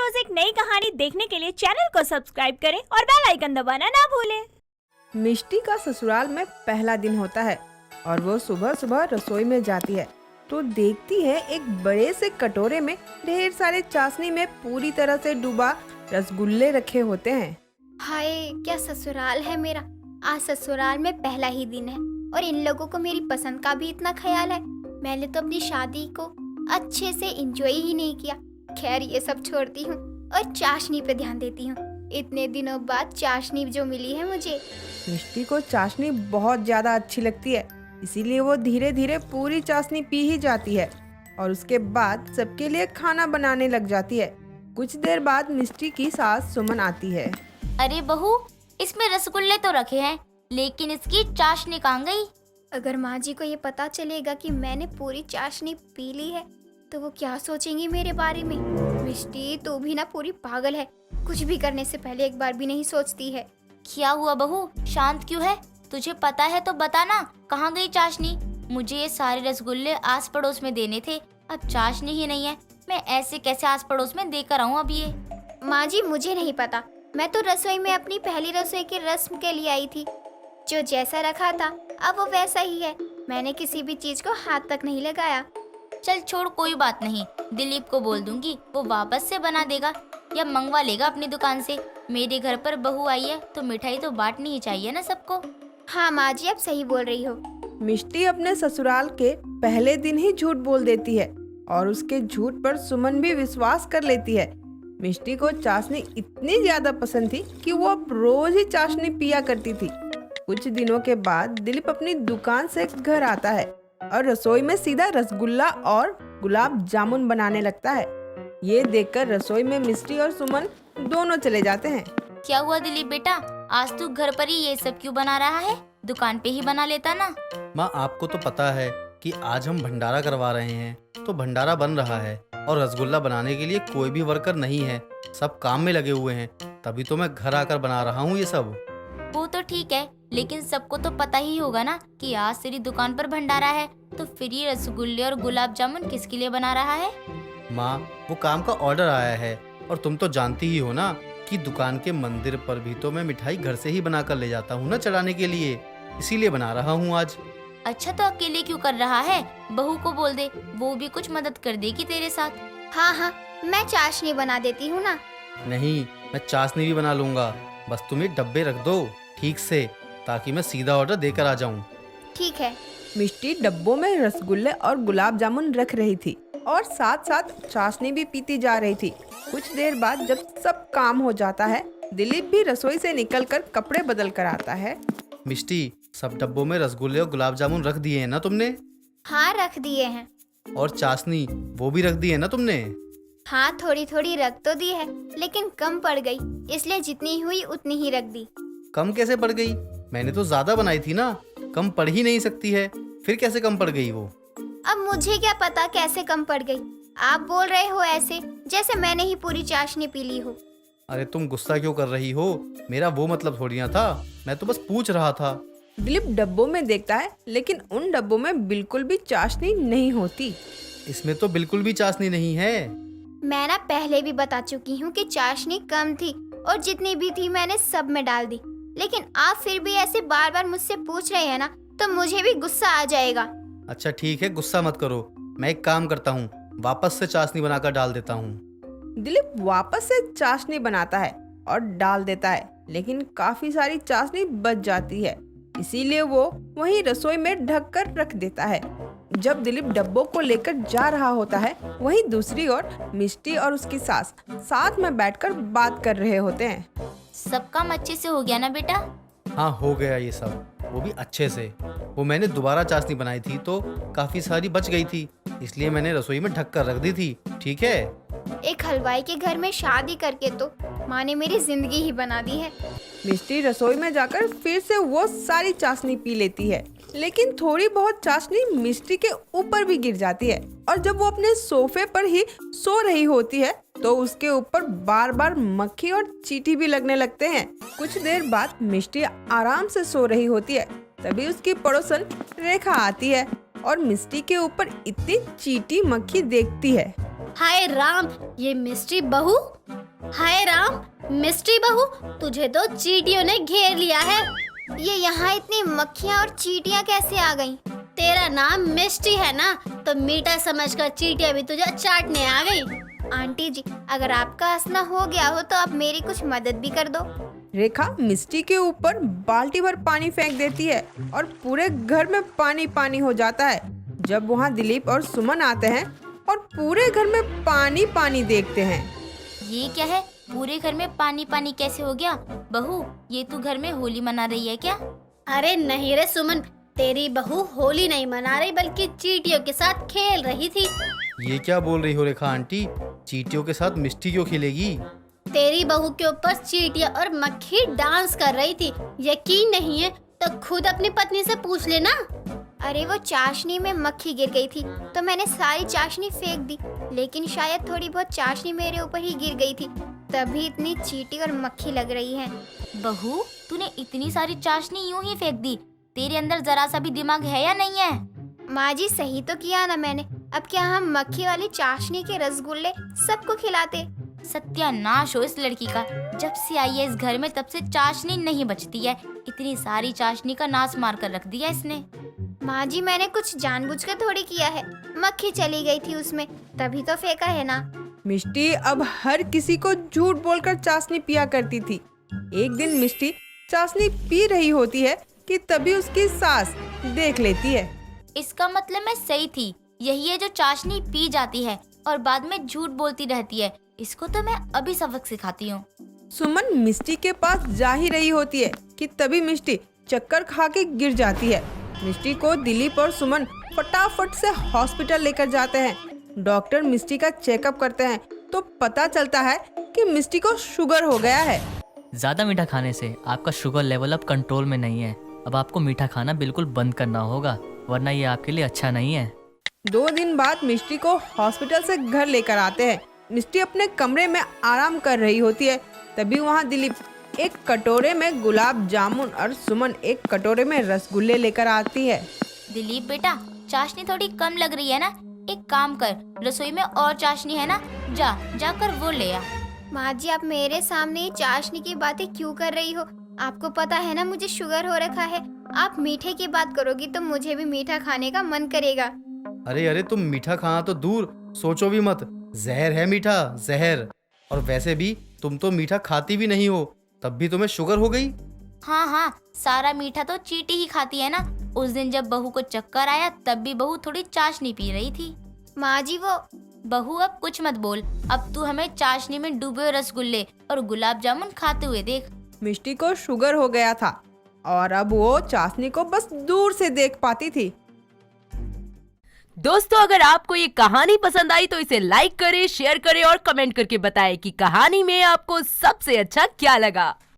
रोज एक नई कहानी देखने के लिए चैनल को सब्सक्राइब करें और बेल आइकन दबाना ना भूलें। मिष्टी का ससुराल में पहला दिन होता है और वो सुबह सुबह रसोई में जाती है तो देखती है एक बड़े से कटोरे में ढेर सारे चाशनी में पूरी तरह से डूबा रसगुल्ले रखे होते हैं। हाय, क्या ससुराल है मेरा। आज ससुराल में पहला ही दिन है और इन लोगों को मेरी पसंद का भी इतना ख्याल है। मैंने तो अपनी शादी को अच्छे से एंजॉय ही नहीं किया। खैर, ये सब छोड़ती हूँ और चाशनी पे ध्यान देती हूँ। इतने दिनों बाद चाशनी जो मिली है मुझे। मिष्टी को चाशनी बहुत ज्यादा अच्छी लगती है, इसीलिए वो धीरे धीरे पूरी चाशनी पी ही जाती है और उसके बाद सबके लिए खाना बनाने लग जाती है। कुछ देर बाद मिष्टी की सास सुमन आती है। अरे बहू, इसमें रसगुल्ले तो रखे हैं, लेकिन इसकी चाशनी कहाँ गई? अगर माँ जी को ये पता चलेगा कि मैंने पूरी चाशनी पी ली है तो वो क्या सोचेंगी मेरे बारे में। मिष्टी, तू भी ना पूरी पागल है। कुछ भी करने से पहले एक बार भी नहीं सोचती है। क्या हुआ बहू, शांत क्यों है? तुझे पता है तो बता ना, कहाँ गई चाशनी? मुझे ये सारे रसगुल्ले आस पड़ोस में देने थे, अब चाशनी ही नहीं है। मैं ऐसे कैसे आस पड़ोस में देकर आऊँ अब ये? माँ जी, मुझे नहीं पता। मैं तो रसोई में अपनी पहली रसोई की रस्म के लिए आई थी। जो जैसा रखा था अब वो वैसा ही है। मैंने किसी भी चीज को हाथ तक नहीं लगाया। चल छोड़, कोई बात नहीं। दिलीप को बोल दूंगी, वो वापस से बना देगा या मंगवा लेगा अपनी दुकान से। मेरे घर पर बहू आई है तो मिठाई तो बांटनी ही चाहिए ना सबको। हाँ माँ जी, अब सही बोल रही हो। मिष्टी अपने ससुराल के पहले दिन ही झूठ बोल देती है और उसके झूठ पर सुमन भी विश्वास कर लेती है। मिष्टी को चाशनी इतनी ज्यादा पसंद थी कि वो अब रोज ही चाशनी पिया करती थी। कुछ दिनों के बाद दिलीप अपनी दुकान से घर आता है और रसोई में सीधा रसगुल्ला और गुलाब जामुन बनाने लगता है। ये देखकर रसोई में मिष्टी और सुमन दोनों चले जाते हैं। क्या हुआ दिलीप बेटा, आज तू घर पर ही ये सब क्यों बना रहा है? दुकान पे ही बना लेता ना। माँ, आपको तो पता है कि आज हम भंडारा करवा रहे हैं, तो भंडारा बन रहा है और रसगुल्ला बनाने के लिए कोई भी वर्कर नहीं है। सब काम में लगे हुए हैं, तभी तो मैं घर आकर बना रहा हूँ ये सब। वो तो ठीक है, लेकिन सबको तो पता ही होगा ना कि आज तेरी दुकान पर भंडारा है, तो फिर ये रसगुल्ले और गुलाब जामुन किसके लिए बना रहा है? माँ, वो काम का ऑर्डर आया है और तुम तो जानती ही हो ना कि दुकान के मंदिर पर भी तो मैं मिठाई घर से ही बना कर ले जाता हूँ ना चढ़ाने के लिए, इसीलिए बना रहा हूँ आज। अच्छा, तो अकेले क्यों कर रहा है? बहू को बोल दे, वो भी कुछ मदद कर देगी तेरे साथ। हाँ हाँ, मैं चाशनी बना देती हूँ ना। नहीं, मैं चाशनी भी बना लूंगा, बस तुम ये डब्बे रख दो ठीक से, ताकि मैं सीधा ऑर्डर देकर आ जाऊँ। ठीक है। मिष्टी डब्बों में रसगुल्ले और गुलाब जामुन रख रही थी और साथ साथ चाशनी भी पीती जा रही थी। कुछ देर बाद जब सब काम हो जाता है, दिलीप भी रसोई से निकलकर कपड़े बदल कर आता है। मिष्टी, सब डब्बों में रसगुल्ले और गुलाब जामुन रख दिए हैं ना तुमने? हाँ, रख दिए हैं। और चाशनी वो भी रख दी है ना तुमने? हाँ, थोड़ी थोड़ी रख तो दी है, लेकिन कम पड़ गई, इसलिए जितनी हुई उतनी ही रख दी। कम कैसे पड़ गई? मैंने तो ज्यादा बनाई थी ना, कम पड़ ही नहीं सकती है। फिर कैसे कम पड़ गई वो? अब मुझे क्या पता कैसे कम पड़ गई। आप बोल रहे हो ऐसे जैसे मैंने ही पूरी चाशनी पी ली हो। अरे तुम गुस्सा क्यों कर रही हो? मेरा वो मतलब थोड़ी ना था, मैं तो बस पूछ रहा था। दिलीप डब्बों में देखता है, लेकिन उन डब्बों में बिल्कुल भी चाशनी नहीं होती। इसमें तो बिल्कुल भी चाशनी नहीं है। मैं ना पहले भी बता चुकी हूँ कि चाशनी कम थी और जितनी भी थी मैंने सब में डाल दी, लेकिन आप फिर भी ऐसे बार बार मुझसे पूछ रहे हैं ना, तो मुझे भी गुस्सा आ जाएगा। अच्छा ठीक है, गुस्सा मत करो। मैं एक काम करता हूँ, वापस से चाशनी बनाकर डाल देता हूँ। दिलीप वापस से चाशनी बनाता है और डाल देता है, लेकिन काफी सारी चाशनी बच जाती है, इसीलिए वो वहीं रसोई में ढक कर रख देता है। जब दिलीप डब्बों को लेकर जा रहा होता है, वहीं दूसरी ओर मिष्टी और उसकी सास साथ में बैठकर बात कर रहे होते हैं। सब काम अच्छे से हो गया ना बेटा? हाँ, हो गया ये सब, वो भी अच्छे से। वो मैंने दोबारा चाशनी बनाई थी तो काफी सारी बच गई थी, इसलिए मैंने रसोई में ढक कर रख दी थी। ठीक है। एक हलवाई के घर में शादी करके तो माँ ने मेरी जिंदगी ही बना दी है। मिष्टी रसोई में जाकर फिर से वो सारी चाशनी पी लेती है, लेकिन थोड़ी बहुत चाशनी मिष्टी के ऊपर भी गिर जाती है और जब वो अपने सोफे पर ही सो रही होती है तो उसके ऊपर बार बार मक्खी और चींटी भी लगने लगते हैं। कुछ देर बाद मिष्टी आराम से सो रही होती है, तभी उसकी पड़ोसन रेखा आती है और मिष्टी के ऊपर इतनी चींटी मक्खी देखती है। हाय राम, ये मिस्ट्री बहू हाय राम, मिस्ट्री बहू, तुझे तो चींटियों ने घेर लिया है। ये यहाँ इतनी मक्खियाँ और चींटियाँ कैसे आ गईं? तेरा नाम मिस्ट्री है ना, तो मीठा समझकर चींटियाँ भी तुझे चाटने आ गई। आंटी जी, अगर आपका हंसना हो गया हो तो आप मेरी कुछ मदद भी कर दो। रेखा मिस्टी के ऊपर बाल्टी भर पानी फेंक देती है और पूरे घर में पानी पानी हो जाता है। जब वहाँ दिलीप और सुमन आते हैं और पूरे घर में पानी पानी देखते हैं। ये क्या है? पूरे घर में पानी पानी कैसे हो गया? बहू, ये तू घर में होली मना रही है क्या? अरे नहीं रे सुमन, तेरी बहू होली नहीं मना रही बल्कि चींटियों के साथ खेल रही थी। ये क्या बोल रही हो रेखा आंटी? चींटियों के साथ मिष्टी क्यों खेलेगी? तेरी बहू के ऊपर चींटियां और मक्खी डांस कर रही थी। यकीन नहीं है तो खुद अपनी पत्नी से पूछ लेना। अरे वो चाशनी में मक्खी गिर गई थी तो मैंने सारी चाशनी फेंक दी, लेकिन शायद थोड़ी बहुत चाशनी मेरे ऊपर ही गिर गई थी, तभी इतनी चींटी और मक्खी लग रही है। बहू, तूने इतनी सारी चाशनी यूं ही फेंक दी? तेरे अंदर जरा सा भी दिमाग है या नहीं है? माँ जी, सही तो किया ना मैंने। अब क्या हम मक्खी वाली चाशनी के रसगुल्ले सबको खिलाते? सत्यानाश हो इस लड़की का। जब से आई है इस घर में तब से चाशनी नहीं बचती है। इतनी सारी चाशनी का नाश मार कर रख दिया इसने। माँ जी, मैंने कुछ जानबूझकर थोड़ी किया है। मक्खी चली गई थी उसमें, तभी तो फेंका है ना। मिष्टी अब हर किसी को झूठ बोलकर चाशनी पिया करती थी। एक दिन मिष्टी चाशनी पी रही होती है कि तभी उसकी सास देख लेती है। इसका मतलब मैं सही थी। यही है जो चाशनी पी जाती है और बाद में झूठ बोलती रहती है। इसको तो मैं अभी सबक सिखाती हूँ। सुमन मिष्टी के पास जा ही रही होती है कि तभी मिष्टी चक्कर खा के गिर जाती है। मिष्टी को दिलीप और सुमन फटाफट से हॉस्पिटल लेकर जाते हैं। डॉक्टर मिष्टी का चेकअप करते हैं तो पता चलता है कि मिष्टी को शुगर हो गया है। ज़्यादा मीठा खाने से आपका शुगर लेवल अब कंट्रोल में नहीं है। अब आपको मीठा खाना बिल्कुल बंद करना होगा, वरना ये आपके लिए अच्छा नहीं है। 2 दिन बाद मिष्टी को हॉस्पिटल से घर लेकर आते हैं। मिष्टी अपने कमरे में आराम कर रही होती है, तभी वहाँ दिलीप एक कटोरे में गुलाब जामुन और सुमन एक कटोरे में रसगुल्ले लेकर आती है। दिलीप बेटा, चाशनी थोड़ी कम लग रही है ना? एक काम कर, रसोई में और चाशनी है ना, जाकर वो ले आ। माँ जी, आप मेरे सामने ये चाशनी की बातें क्यों कर रही हो? आपको पता है ना मुझे शुगर हो रखा है। आप मीठे की बात करोगी तो मुझे भी मीठा खाने का मन करेगा। अरे तुम मीठा खाना तो दूर, सोचो भी मत। जहर है मीठा, जहर। और वैसे भी तुम तो मीठा खाती भी नहीं हो, तब भी तुम्हें शुगर हो गई। हाँ, सारा मीठा तो चींटी ही खाती है ना। उस दिन जब बहू को चक्कर आया तब भी बहू थोड़ी चाशनी पी रही थी। माँ जी, वो बहू अब कुछ मत बोल। अब तू हमें चाशनी में डूबे हुए रसगुल्ले और गुलाब जामुन खाते हुए देख। मिष्टी को शुगर हो गया था और अब वो चाशनी को बस दूर से देख पाती थी। दोस्तों, अगर आपको ये कहानी पसंद आई तो इसे लाइक करें, शेयर करें और कमेंट करके बताएं कि कहानी में आपको सबसे अच्छा क्या लगा।